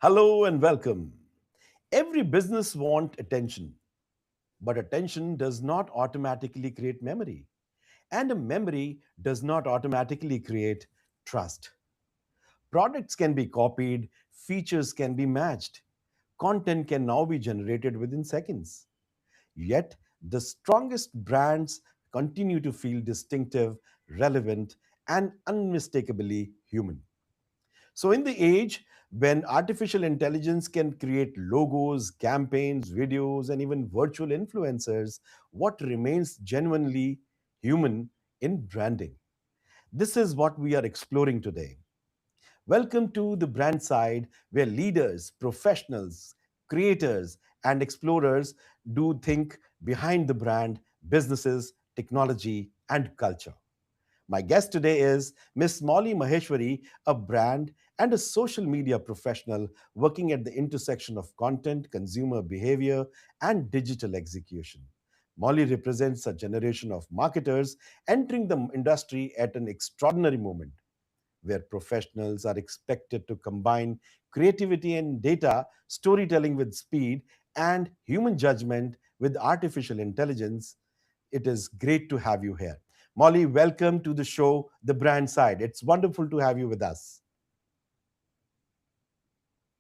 Hello and welcome. Every business wants attention, but attention does not automatically create memory, and a memory does not automatically create trust. Products can be copied, features can be matched, content can now be generated within seconds. Yet, the strongest brands continue to feel distinctive, relevant, and unmistakably human. So, in the age when artificial intelligence can create logos, campaigns, videos, and even virtual influencers, what remains genuinely human in branding? This is what we are exploring today. Welcome to the brand side, where leaders, professionals, creators, and explorers do think behind the brand, businesses, technology, and culture. My guest today is Miss Molly Maheshwari, a brand and a social media professional working at the intersection of content, consumer behavior, and digital execution. Molly represents a generation of marketers entering the industry at an extraordinary moment where professionals are expected to combine creativity and data, storytelling with speed, and human judgment with artificial intelligence. It is great to have you here. Molly, welcome to the show, The Brand Side. It's wonderful to have you with us.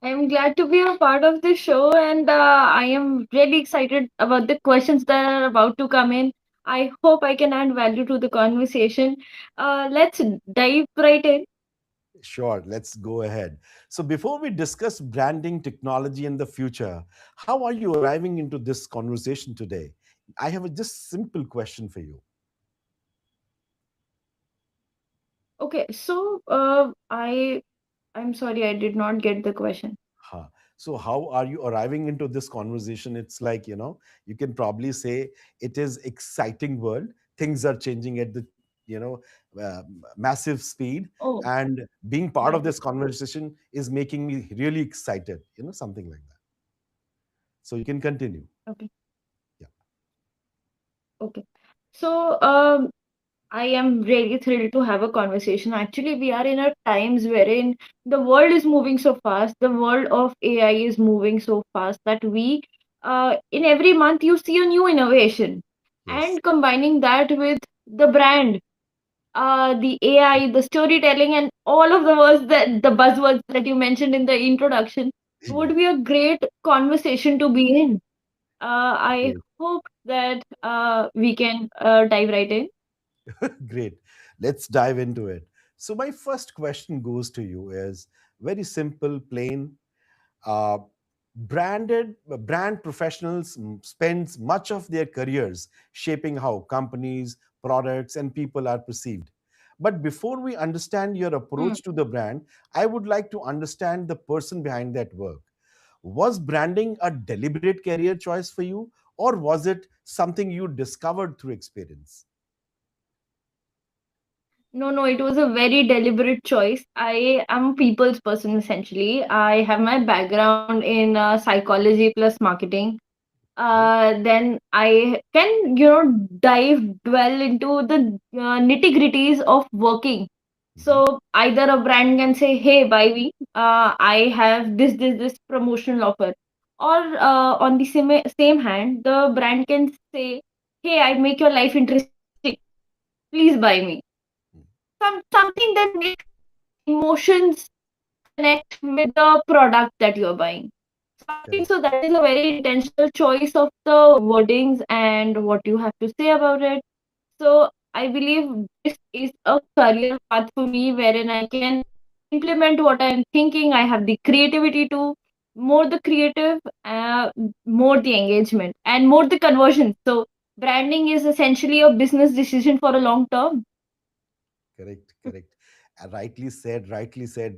I'm glad to be a part of the show, and I am really excited about the questions that are about to come in. I hope I can add value to the conversation. Let's dive right in. Sure, let's go ahead. So, before we discuss branding, technology, and the future, how are you arriving into this conversation today? I have a just simple question for you. Okay, so I'm sorry, I did not get the question. Huh. So, how are you arriving into this conversation? It's like, you can probably say it is exciting world. Things are changing at the, massive speed. Oh, And being part of got it. this conversation is making me really excited, something like that. So, you can continue. Okay, Yeah. okay. So I am really thrilled to have a conversation. Actually, we are in a times wherein the world is moving so fast. The world of AI is moving so fast that in every month, you see a new innovation. Yes. And combining that with the brand, the AI, the storytelling, and all of the buzzwords that you mentioned in the introduction Yeah. would be a great conversation to be in. I Great. hope that we can dive right in. Great. Let's dive into it. So, my first question goes to you is very simple, plain. uh, brand professionals spends much of their careers shaping how companies, products, and people are perceived. But before we understand your Hmm. approach to the brand, I would like to understand the person behind that work. Was branding a deliberate career choice for you, or was it something you discovered through experience? No, no, it was a very deliberate choice. I am a people's person essentially. I have my background in psychology plus marketing. Okay. Then I can, dive dwell into the nitty-gritties of working. Mhm. So either a brand can say, "Hey, buy me. I have this promotional offer," or on the same hand, the brand can say, "Hey, I make your life interesting. Please buy me." Something that makes emotions connect with the product that you're buying. So I think Correct. so that is a very intentional choice of the wordings and what you have to say about it. So I believe this is a career path for me wherein I can implement what I'm thinking. I have the creativity to more the creative, more the engagement, and more the conversion. So branding is essentially a business decision for a long term. Correct, correct. Rightly said,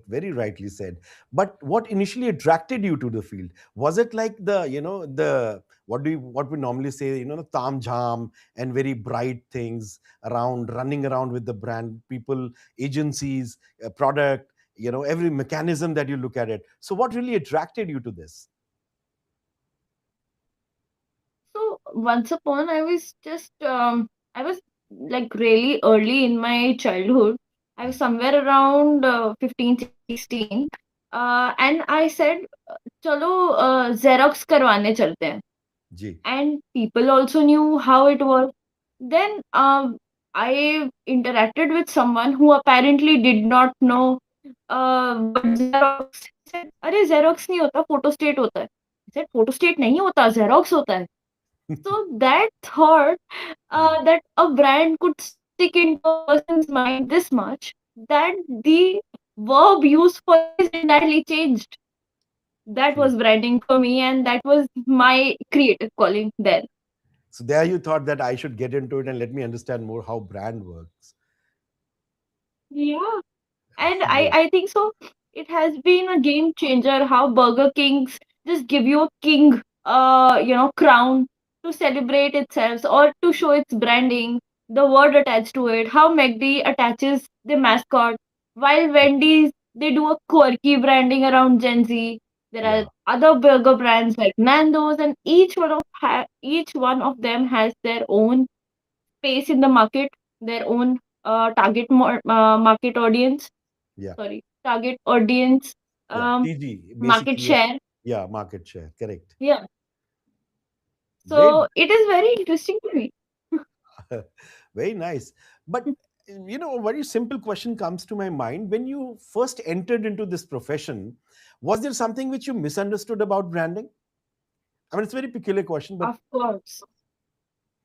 very rightly said. But what initially attracted you to the field? Was it like the what we normally say, the tam jam and very bright things around, running around with the brand, people, agencies, product, every mechanism that you look at it. So what really attracted you to this? So once upon, I was like really early in my childhood. I was somewhere around 15, 16. And I said, चलो Xerox करवाने चलते हैं. जी. And people also knew how it was. Then I interacted with someone who apparently did not know what Xerox. He said, अरे Xerox नहीं होता, photostat होता है. I said, photostat नहीं होता, Xerox होता है. So that thought that a brand could stick into a person's mind this much that the verb used for it is entirely changed. That True. was branding for me, and that was my creative calling there. So there you thought that I should get into it and let me understand more how brand works. Yeah. And I, Great. I think so. It has been a game changer how Burger Kings just give you a king, crown to celebrate itself or to show its branding, the word attached to it. How McD attaches the mascot, while Wendy's they do a quirky branding around Gen Z. There are Yeah. other burger brands like Nando's, and each one of them has their own space in the market, their own market audience, Yeah. sorry, target audience, Yeah. um, TG market basically. share. Yeah. Market share. Correct. Yeah. Great. So it is very interesting to me. Very nice. But a very simple question comes to my mind. When you first entered into this profession, was there something which you misunderstood about branding? I mean, it's a very peculiar question, but Of course.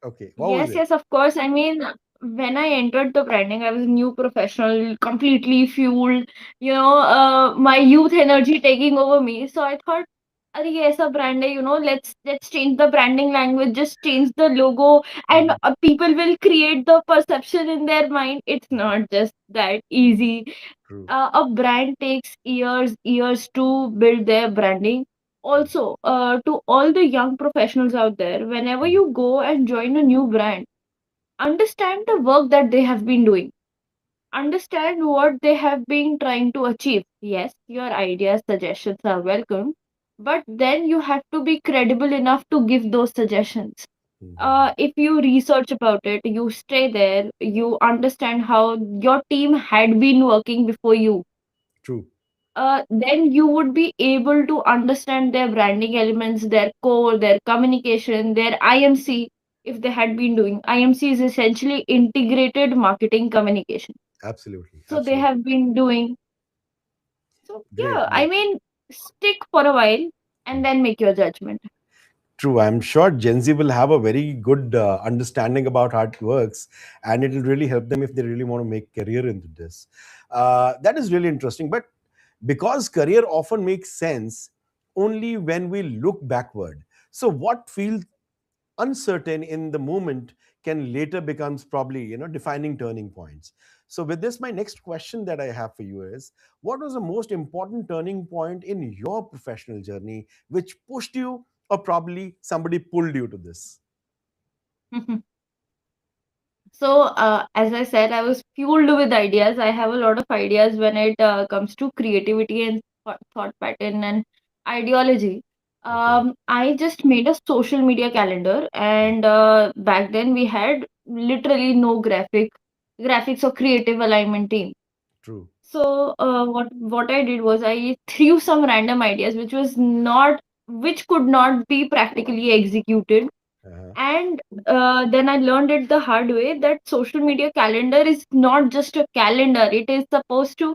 okay, what was Yes, it? yes, of course. I mean, when I entered the branding, I was a new professional, completely fueled, my youth energy taking over me. So I thought, अरे ये ऐसा brand है, let's change the branding language, just change the logo, and Mhm. people will create the perception in their mind. It's not just that easy. True. A brand takes years to build their branding. Also, to all the young professionals out there, whenever Mhm. you go and join a new brand, understand the work that they have been doing, understand what they have been trying to achieve. Yes, your ideas, suggestions are welcome, but then you have to be credible enough to give those suggestions. Mhm. If you research about it, you stay there, you understand how your team had been working before you, True. then you would be able to understand their branding elements, their core, their communication, their IMC. If they had been doing IMC, is essentially integrated marketing communication. Absolutely. So they Absolutely. have been doing. So Great. yeah, I Great. mean, stick for a while and then make your judgment. True. I'm sure Gen Z will have a very good understanding about how it works, and it will really help them if they really want to make career into this. That is really interesting. But because career often makes sense only when we look backward. So what feels uncertain in the moment can later becomes probably defining turning points. So with this, my next question that I have for you is, what was the most important turning point in your professional journey which pushed you, or probably somebody pulled you to this? So, as I said, I was fueled with ideas. I have a lot of ideas when it comes to creativity and thought pattern and ideology. Okay. I just made a social media calendar, and back then we had literally no graphics or creative alignment team. True. So, what I did was I threw some random ideas, which could not be practically executed, Uh-huh. and then I learned it the hard way that social media calendar is not just a calendar. It is supposed to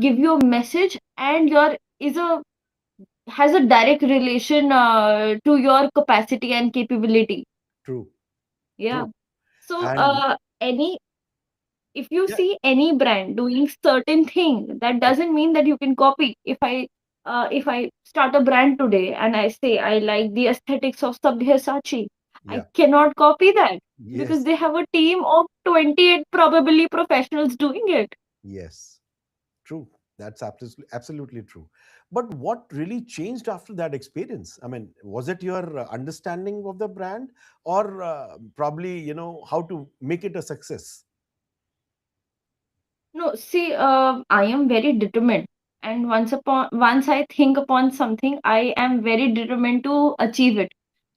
give you a message, and your is a has a direct relation to your capacity and capability. True. Yeah. True. So And any if you yeah. see any brand doing certain thing, that doesn't mean that you can copy. If I start a brand today and I say I like the aesthetics of Sabyasachi, I Yeah. cannot copy that because Yes. they have a team of 28 probably professionals doing it. Yes. True. That's absolutely true. But what really changed after that experience? I mean, was it your understanding of the brand, or probably how to make it a success? No, see, I am very determined, and once I think upon something, I am very determined to achieve it.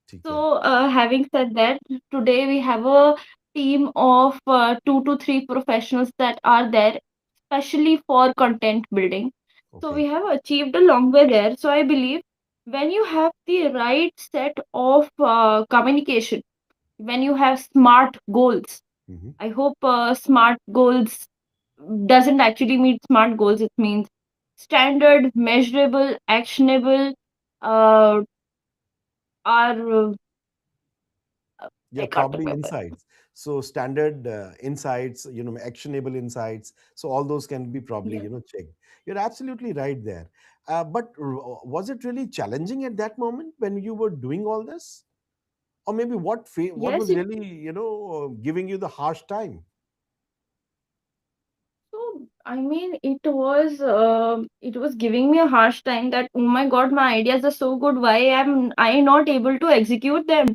ठीक है. So, having said that, today we have a team of 2 to 3 professionals that are there, especially for content building. So we Okay. have achieved a long way there. So I believe when you have the right set of communication, when you have smart goals, Hmm. I hope smart goals doesn't actually mean smart goals. It means standard, measurable, actionable, uh, are Yeah, I got the probably paper. insights. So standard insights, actionable insights. So all those can be probably, Yeah. checked. You're absolutely right there. But was it really challenging at that moment when you were doing all this? Or maybe what Yes, was it really, giving you the harsh time? so I mean it was giving me a harsh time that oh my god, my ideas are so good. Why am I not able to execute them?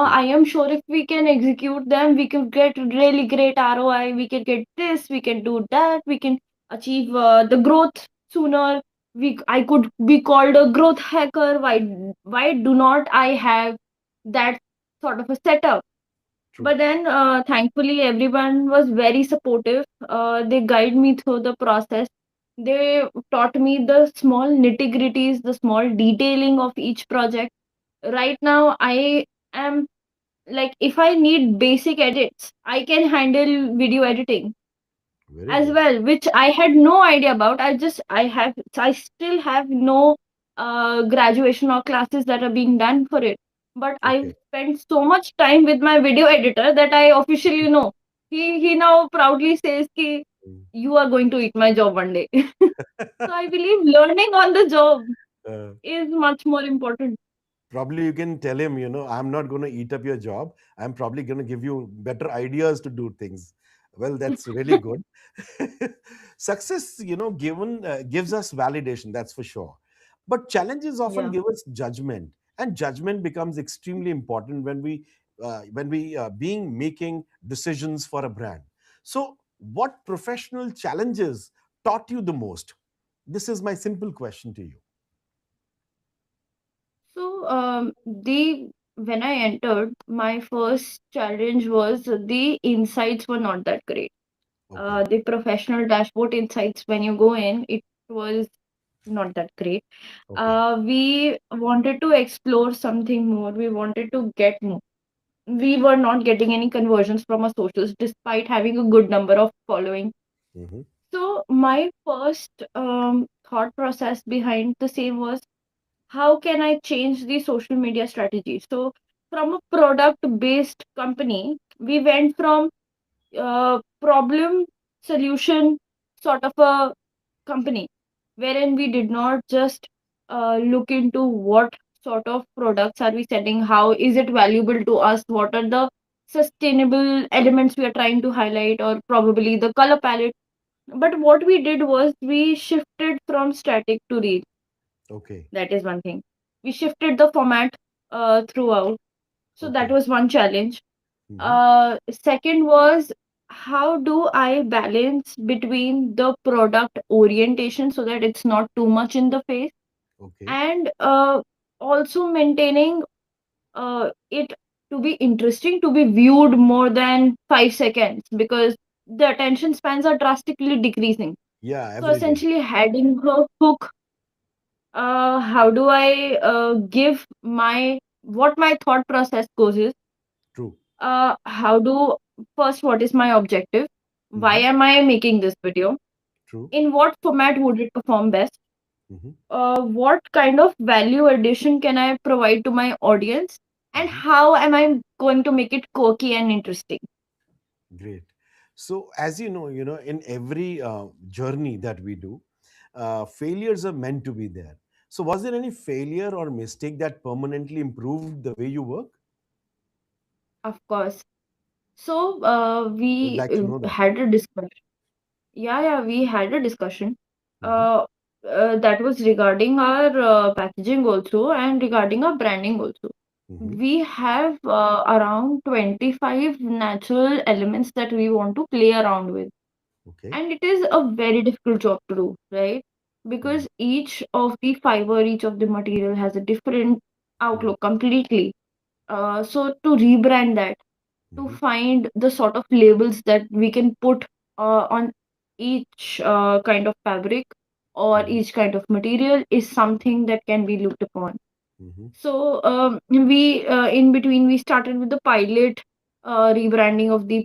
Okay. I am sure if we can execute them, we could get really great ROI. We can get this, we can do that, we can achieve the growth sooner. I could be called a growth hacker. Why do not I have that sort of a setup? True. But then, thankfully, everyone was very supportive. They guide me through the process. They taught me the small nitty-gritties, the small detailing of each project. Right now, I am like, if I need basic edits, I can handle video editing Very as good. well, which I had no idea about. I still have no graduation or classes that are being done for it. But I Okay. spent so much time with my video editor that I officially know. He now proudly says ki Mm. you are going to eat my job one day. So I believe learning on the job Uh, is much more important. Probably you can tell him, I'm not going to eat up your job. I'm probably going to give you better ideas to do things. Well, that's really good. Success, gives us validation, that's for sure. But challenges often Yeah. give us judgment, and judgment becomes extremely important when we being making decisions for a brand. So, what professional challenges taught you the most? This is my simple question to you. So the when I entered, my first challenge was the insights were not that great. Okay. The professional dashboard insights when you go in, it was not that great. Okay. We wanted to explore something more. We wanted to get more. We were not getting any conversions from our socials despite having a good number of following. Hmm. So my first thought process behind the same was how can I change the social media strategy? So from a product based company, we went from problem solution sort of a company wherein we did not just look into what sort of products are we selling, how is it valuable to us, what are the sustainable elements we are trying to highlight, or probably the color palette. But what we did was we shifted from static to reel. Okay. That is one thing. We shifted the format throughout. So that Okay. was one challenge. Hmm. Second was how do I balance between the product orientation so that it's not too much in the face, Okay. and also maintaining it to be interesting, to be viewed more than 5 seconds, because the attention spans are drastically decreasing. Yeah, So every day. essentially, adding a hook, how do I give my what my thought process goes is True. how do first what is my objective, why Hmm. am I making this video, True. in what format would it perform best, Hmm. what kind of value addition can I provide to my audience, and Hmm. how am I going to make it quirky and interesting. Great. So, as in every journey that we do, failures are meant to be there. So, was there any failure or mistake that permanently improved the way you work? Of course. So I would we like to know that. had a discussion. Yeah, we had a discussion Hmm. uh, that was regarding our packaging also and regarding our branding also. Hmm. We have around 25 natural elements that we want to play around with. Okay. And it is a very difficult job to do, right? Mm-hmm. Because each of the fiber, each of the material has a different outlook completely. So to rebrand that, to Hmm. find the sort of labels that we can put on each kind of fabric, or Mhm. each kind of material is something that can be looked upon. Mhm. So we in between we started with the pilot rebranding of the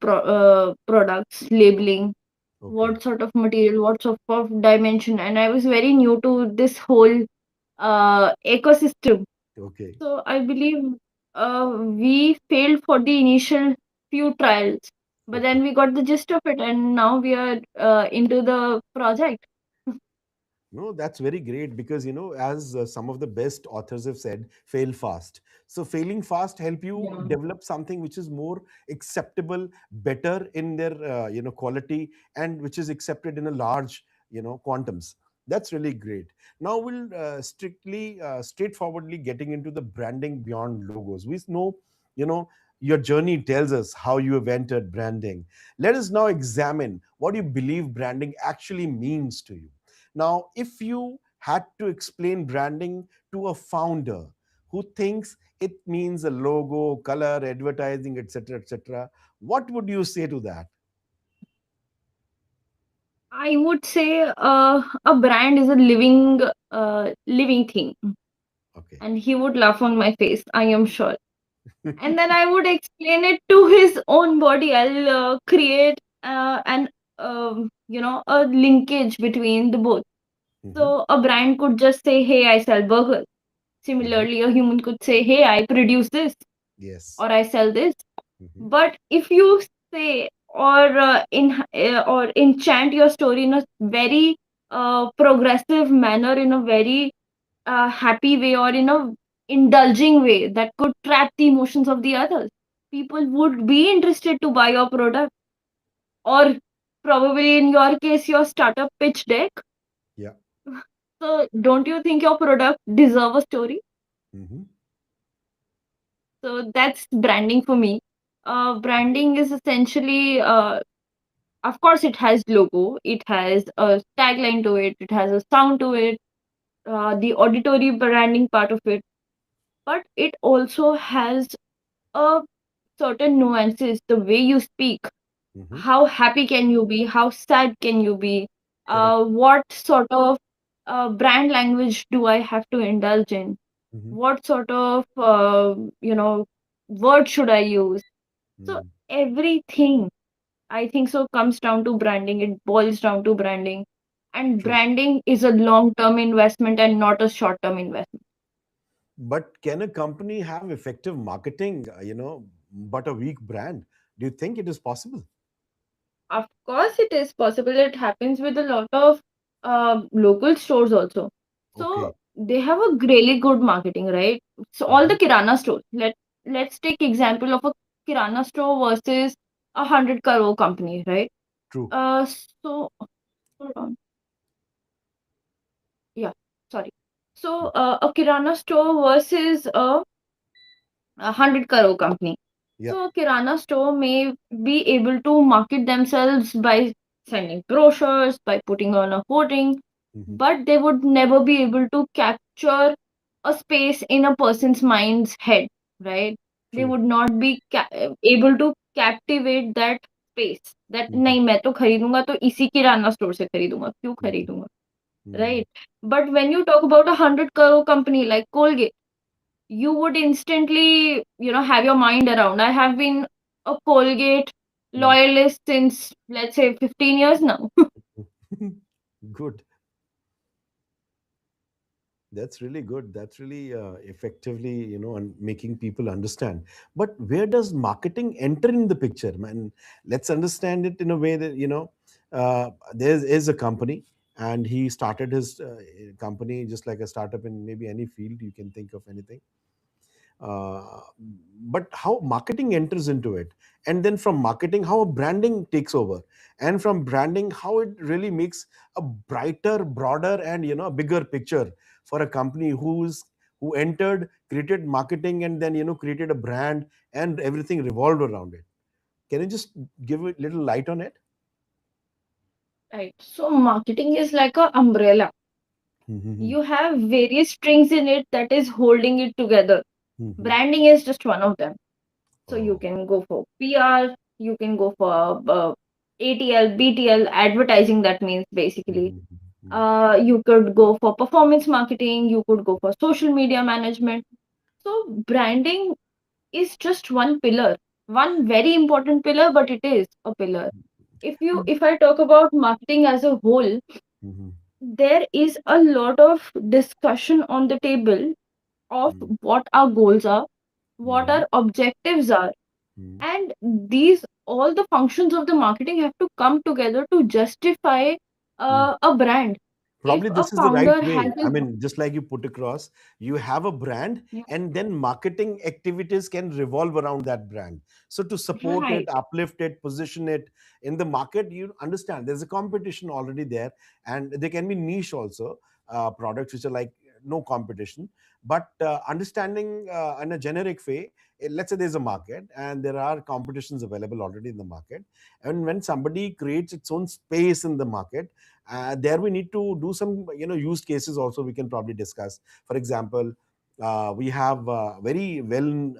products, labeling, Okay. what sort of material, what sort of dimension, and I was very new to this whole ecosystem. Okay. So I believe we failed for the initial few trials, but Okay. then we got the gist of it, and now we are into the project. No, that's very great because, as some of the best authors have said, fail fast. So, failing fast help you Yeah. develop something which is more acceptable, better in their, quality, and which is accepted in a large, quantums. That's really great. Now we'll straightforwardly getting into the branding beyond logos. We know, you know, your journey tells us how you have entered branding. Let us now examine what you believe branding actually means to you. Now, if you had to explain branding to a founder who thinks it means a logo, color, advertising, etc., what would you say to that? I would say a brand is a living thing, Okay. and he would laugh on my face, I am sure. And then I would explain it to his own body. I'll create a linkage between the both. Hmm. So a brand could just say, "Hey, I sell burgers." Hmm. Similarly, a human could say, "Hey, I produce this," Yes. or "I sell this." Hmm. But if you say or enchant your story in a very progressive manner, in a very happy way, or in a indulging way that could trap the emotions of the others, people would be interested to buy your product. Or probably in your case, your startup pitch deck. Yeah. So don't you think your product deserve a story? Hmm. So that's branding for me. Branding is essentially, of course, it has logo, it has a tagline to it, it has a sound to it, the auditory branding part of it, but it also has a certain nuances, the way you speak. Hmm. How happy can you be? How sad can you be? Correct. What sort of brand language do I have to indulge in? Hmm. What sort of word should I use? So Hmm. everything, I think so, comes down to branding. It boils down to branding, and True. branding is a long term investment and not a short term investment. But can a company have effective marketing, but a weak brand? Do you think it is possible? Of course, it is possible. It happens with a lot of local stores also. So Okay. they have a really good marketing, right? So all Hmm. the kirana stores. Let's take example of a kirana store versus 100 crore company, right? True. So hold on. Yeah, sorry. So Mm. a kirana store versus a 100 crore company. Yeah. So a kirana store may be able to market themselves by sending brochures, by putting on a hoarding, Hmm. but they would never be able to capture a space in a person's mind's head, right? They True. would not be able to captivate that space. That Hmm. नहीं, मैं तो खरीदूंगा तो इसी किराना store से खरीदूंगा, क्यों खरीदूंगा, Hmm. right? But when you talk about a 100 crore company like Colgate, you would instantly, have your mind around. I have been a Colgate Hmm. loyalist since, let's say, 15 years now. Good. That's really good. That's really effectively, and making people understand. But where does marketing enter in the picture, man? Let's understand it in a way that, there is a company, and he started his company just like a startup in maybe any field you can think of anything. uh, but how marketing enters into it, and then from marketing how branding takes over, and from branding how it really makes a brighter, broader, and a bigger picture for a company who entered, created marketing, and then created a brand, and everything revolved around it. Can you just give a little light on it? Right. So marketing is like a umbrella. Mhm. You have various strings in it that is holding it together. Mhm. Branding is just one of them. So you Oh. can go for PR, you can go for ATL, BTL, advertising, that means basically. Mhm. mm, You could go for performance marketing, you could go for social media management. So branding is just one pillar, one very important pillar, but it is a pillar. If I talk about marketing as a whole, mhm, there is a lot of discussion on the table of mm, what our goals are, what mhm, our objectives are, mm, and these all the functions of the marketing have to come together to justify mm. a brand. If Probably a this is the right founder has way. a I mean, just like you put across, you have a brand, yeah, and then marketing activities can revolve around that brand. So to support it, right, uplift it, position it in the market, you understand there's a competition already there, and there can be niche also products which are like no competition. But understanding in a generic way, let's say there's a market and there are competitions available already in the market, and when somebody creates its own space in the market, there we need to do some use cases also we can probably discuss. For example, we have very well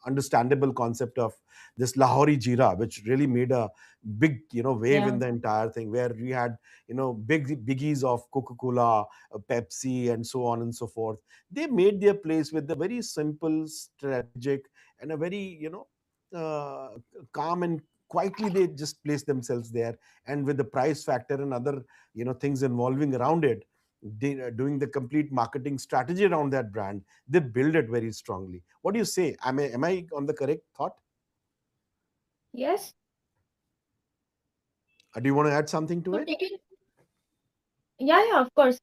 understandable concept of this Lahori Jeera, which really made a big wave yeah, in the entire thing, where we had big biggies of Coca-Cola, Pepsi, and so on and so forth. They made their place with a very simple, strategic, and a very calm and quietly they just place themselves there, and with the price factor and other things involving around it, doing the complete marketing strategy around that brand, they build it very strongly. What do you say? Am I on the correct thought? yes. Do you want to add something to So it? taking Yeah, yeah, of course.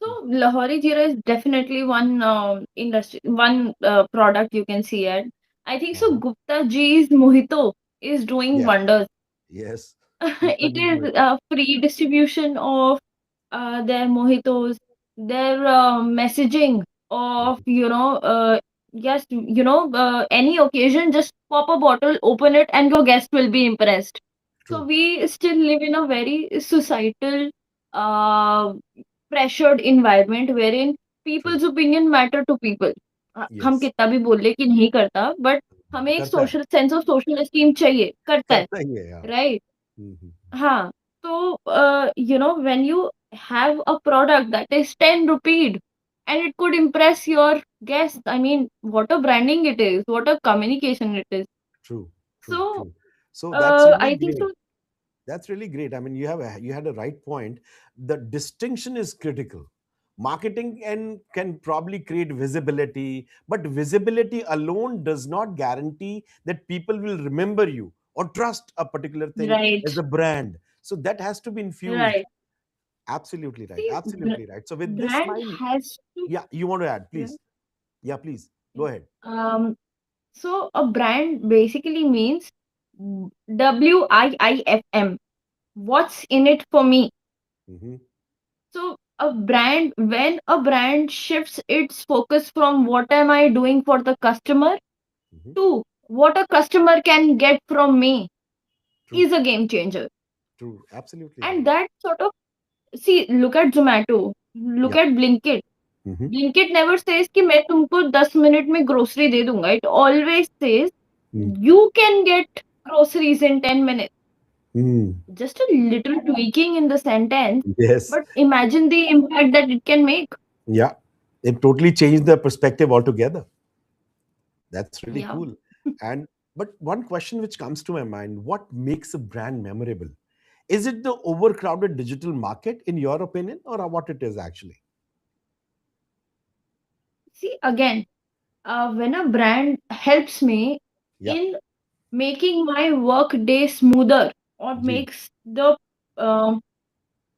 So Mm. Lahori Jeera is definitely one industry, one product you can see it. I think so. Uh-huh. Gupta Ji's Mojito is doing Yeah. wonders. Yes. Gupta It Ji's is Mojito. free distribution of their mojitos, their messaging of, Mhm. yes, any occasion, just pop a bottle, open it, and your guest will be impressed. So True. we still live in a very societal, uh, pressured environment wherein True. people's opinion matter to people. हम Yes. कितना भी बोल ले कि नहीं करता, but हमें एक करता है, social sense of social esteem चाहिए, करता है, करता ही है यार. राइट? Mhm. हाँ, so when you have a product that is 10 rupeed and it could impress your guests, I mean, what a branding it is, what a communication it is. True, true, So true. So that's really I think great. so. That's really great. I mean, you had a right point. The distinction is critical. Marketing can probably create visibility, but visibility alone does not guarantee that people will remember you or trust a particular thing Right, as a brand. So that has to be infused. right. Absolutely right. See, Absolutely right. So with this brand mind, has to. yeah, you want to add, Yeah. please. Yeah, please go ahead. So a brand basically means WIIFM. What's in it for me? Hmm. So when a brand shifts its focus from what am I doing for the customer Hmm. to what a customer can get from me, True, is a game changer. true. Absolutely And right. that sort of, see, look at Zomato, look Yeah. at Blinkit. Hmm. Blinkit never says कि मैं तुमको 10 minute में grocery दे दूंगा. It always says you can get groceries in 10 minutes. Mm. Just a little tweaking in the sentence, Yes. but imagine the impact that it can make. Yeah. It totally changed the perspective altogether. That's really Yeah. cool. And but one question which comes to my mind, what makes a brand memorable? Is it the overcrowded digital market, in your opinion, or what it is actually? See, again, when a brand helps me Yeah. in making my work day smoother, or G. makes the um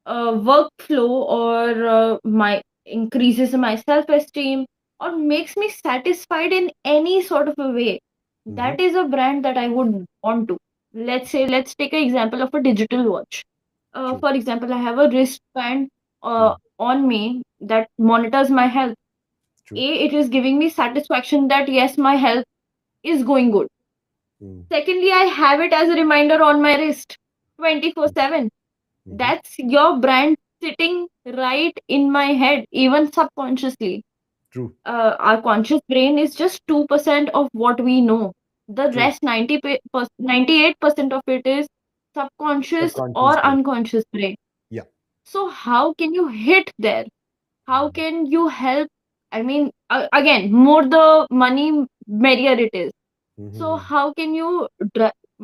workflow, or my increases my self-esteem, or makes me satisfied in any sort of a way, Mm-hmm. that is a brand that I would want to. Let's take an example of a digital watch. True. For example, I have a wristband Mm. on me that monitors my health. True. It is giving me satisfaction that yes, my health is going good. Mm. Secondly, I have it as a reminder on my wrist 24/7. Mm-hmm. That's your brand sitting right in my head, even subconsciously. True. Our conscious brain is just 2% of what we know. The True. rest 98% of it is subconscious Subconscious or brain. unconscious brain. Yeah. So how can you hit there? How can you help? I mean, again, more the money, merrier it is. So Mhm, how can you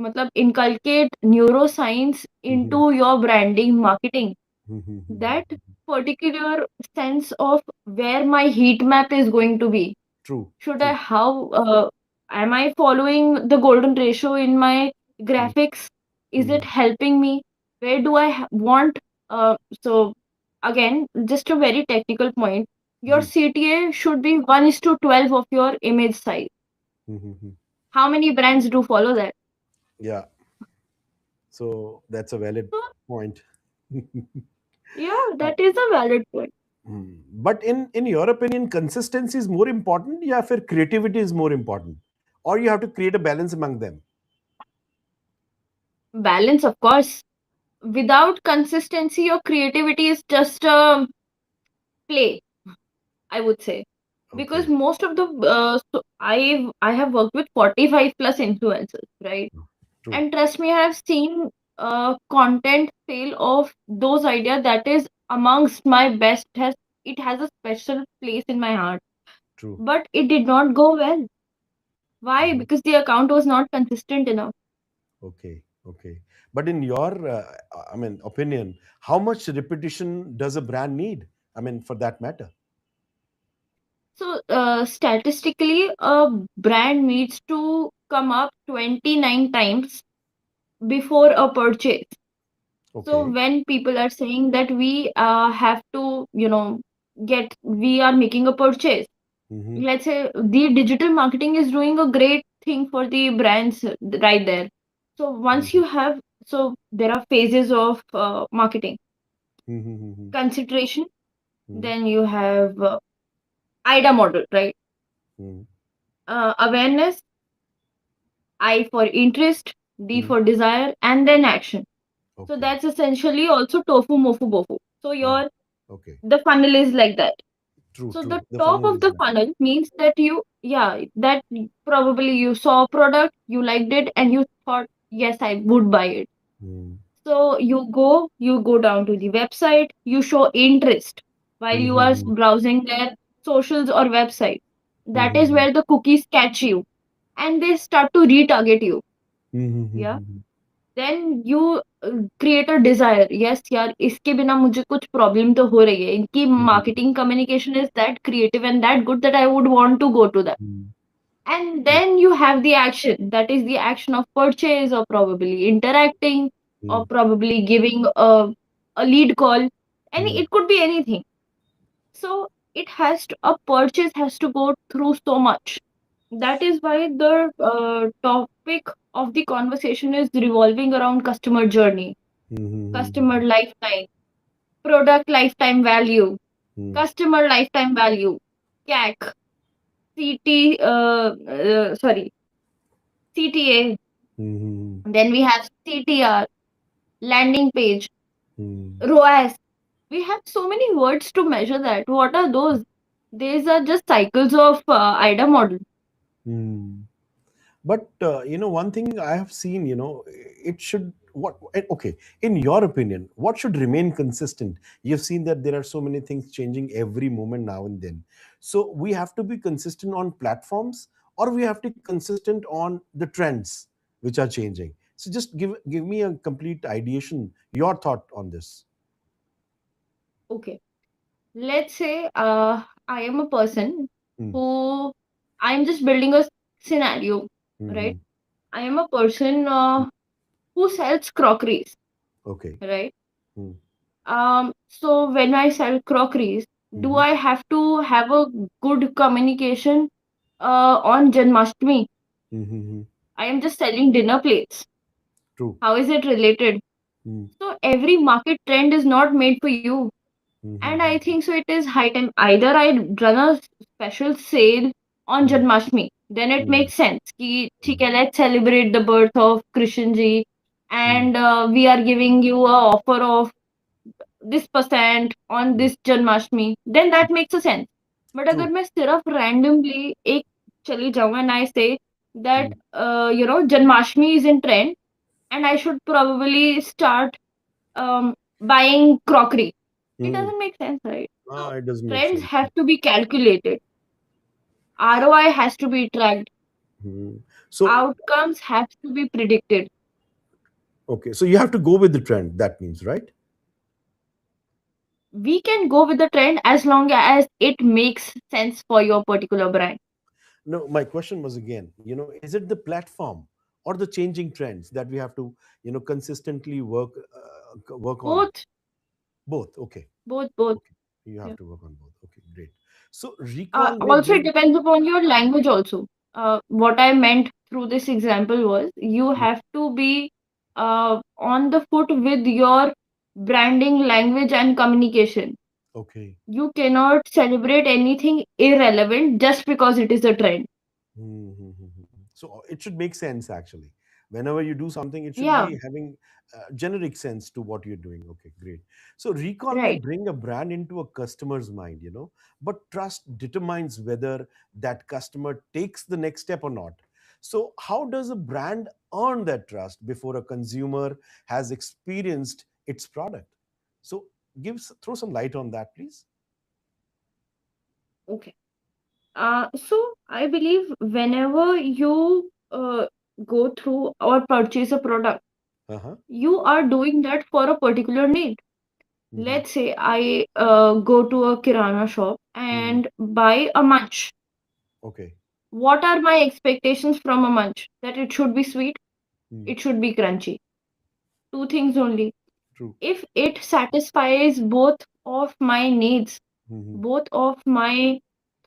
matlab inculcate neuroscience mhm, into your branding marketing? mhm, That mhm. particular sense of where my heat map is going to be. True, Should I true. how am I following the golden ratio in my graphics? Is it Mhm, helping me? Where do I want? So again, just a very technical point. Your mhm, CTA should be 1:12 of your image size. mhm, mhm. How many brands do follow that? Yeah, so that's a valid So point. yeah, Uh, that is a valid point. but in your opinion, consistency is more important, या फिर creativity is more important, or you have to create a balance among them? Balance, of course. Without consistency, your creativity is just a play, I would say. Because Okay, most of the I have worked with 45 plus influencers, right? true, And trust me, I have seen content sale of those ideas that is amongst my best. Has It has a special place in my heart, true. but it did not go well. Why? Mhm. Because the account was not consistent enough. Okay, okay. But in your, I mean, opinion, how much repetition does a brand need? I mean, for that matter. So statistically, a brand needs to come up 29 times before a purchase. So Okay. when people are saying that we have to, we are making a purchase. Mm-hmm. Let's say the digital marketing is doing a great thing for the brands right there. So once Mm-hmm. you have, so there are phases of marketing: Mm-hmm. consideration, Mm-hmm. then you have IDA model, right? Mm-hmm. Awareness, I for interest, D Mm-hmm. for desire, and then action. So Okay. that's essentially also tofu, mofu, bofu. So Mm. your Okay. the funnel is like that. True, So the true. The top funnel of is the like. funnel means that probably you saw a product, you liked it, and you thought, yes, I would buy it. Mm. So you go down to the website, you show interest while you are Mm-hmm. browsing their socials or website. That is Mm-hmm. where the cookies catch you and they start to retarget you. Yeah. Mm-hmm. Then you create a desire. Yes यार, इसके बिना मुझे कुछ problem तो हो रही है. इनकी Mm-hmm. marketing communication is that creative and that good that I would want to go to that. And then you have the action. That is the action of purchase or probably interacting Mm-hmm. or probably giving a lead call. Mm-hmm. It could be anything. So a purchase has to go through so much. That is why the topic of the conversation is revolving around customer journey, customer Mm-hmm. lifetime, product lifetime value, Mm-hmm. customer lifetime value, CAC, CTA. Mm-hmm. Then we have CTR, landing page, Mm-hmm. ROAS. We have so many words to measure that. What are those? These are just cycles of IDA model. Mm-hmm. But one thing I have seen, it should okay. In your opinion, what should remain consistent? You've seen that there are so many things changing every moment now and then. So we have to be consistent on platforms, or we have to be consistent on the trends which are changing. So just give me a complete ideation, your thought on this. Okay. Let's say I am a person Mm. who I'm just building a scenario, Mm-hmm. right? I am a person who sells crockeries, Okay. right? Mm. So when I sell crockeries, do Mm-hmm. I have to have a good communication on Janmashtami? Mm-hmm. I am just selling dinner plates. True. How is it related? Mm. So every market trend is not made for you. And I Mm-hmm. think so it is high time. Either I run a special sale on Mm. Janmashtami, then it Mm. makes sense. Ki, Mm. theek hai, let's celebrate the birth of Krishan ji, Mm. and we are giving you a offer of this percent on Mm. this Janmashtami. Then that makes a sense. But अगर True. मैं सिर्फ randomly एक चली जाऊँ and I say that Mm. Janmashtami is in trend and I should probably start buying crockery. It Hmm. doesn't make sense, right? So It doesn't make trends sense. have to be calculated. ROI has to be tracked. Hmm. So, Outcomes have to be predicted. okay, so you have to go with the trend. That means, right? We can go with the trend as long as it makes sense for your particular brand. No, my question was again, is it the platform or the changing trends that we have to, consistently work on? Both, Both. Okay. both. Okay. You have Yeah. to work on both. Okay, great. So recall may Also, it bring. depends upon your language also. What I meant through this example was you Mm, have to be on the foot with your branding, language, and communication. okay. You cannot celebrate anything irrelevant just because it is a trend. So it should make sense actually. Whenever you do something, it should Yeah, be having generic sense to what you're doing. Okay, great. So recall may right. bring a brand into a customer's mind, but trust determines whether that customer takes the next step or not. So how does a brand earn that trust before a consumer has experienced its product? So throw some light on that, please. Okay. So I believe whenever you go through or purchase a product, Uh-huh. you are doing that for a particular need. Hmm. Let's say I go to a kirana shop Hmm. and buy a munch. Okay. What are my expectations from a munch? That it should be sweet, Hmm. it should be crunchy. Two things only. True. If it satisfies both of my needs, Hmm. both of my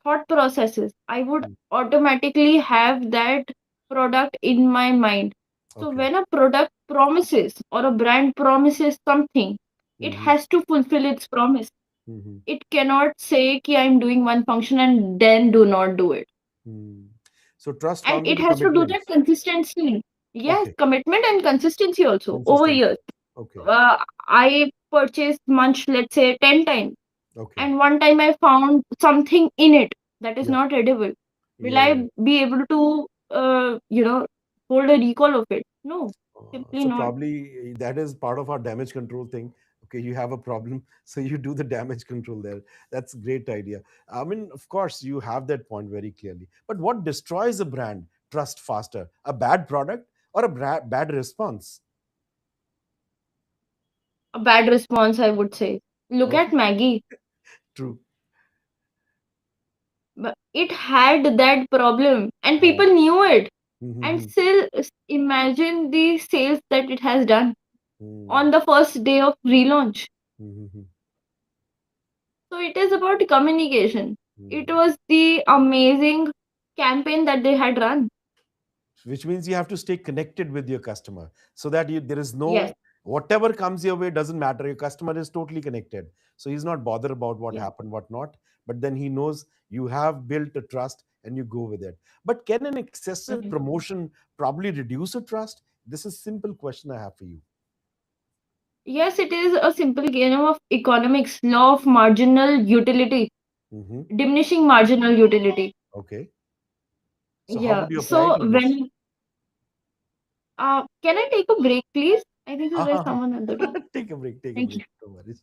thought processes, I would automatically have that product in my mind. So Okay. when a product promises or a brand promises something, it Hmm. has to fulfill its promise. Hmm. It cannot say ki I'm doing one function and then do not do it. Hmm. So trust And comes it with the has to do that commitments. consistently. Yes, Okay. commitment and consistency also over Consistency. years. Okay. I purchased munch, let's say 10 times, Okay. and one time I found something in it that is Yeah. not edible. Will Yeah. Yeah. I be able to, hold a recall of it? No, simply So not. probably that is part of our damage control thing. Okay, you have a problem, so you do the damage control there. That's a great idea. I mean, of course, you have that point very clearly. But what destroys a brand trust faster? A bad product or a bad response? A bad response, I would say. Look Okay, at Maggie. true. But it had that problem, and Uh, people knew it. And mhm, still, imagine the sales that it has done mhm, on the first day of relaunch. mhm, mhm, So it is about communication. It mhm. was the amazing campaign that they had run. Which means you have to stay connected with your customer so that there is Yes. no whatever comes your way doesn't matter. Your customer is totally connected, so he's not bothered about what Yeah. happened, what not. But then he knows you have built a trust and you go with it. But can an excessive Mhm. promotion probably reduce a trust? This is simple question I have for you. Yes, it is a simple game of economics, law of marginal utility, Hmm. diminishing marginal utility. Okay, so how Yeah. would you apply it So in this? can I take a break, please? I think so there's Uh-huh. someone at the door. Take a break, take a Thank break, you. no worries.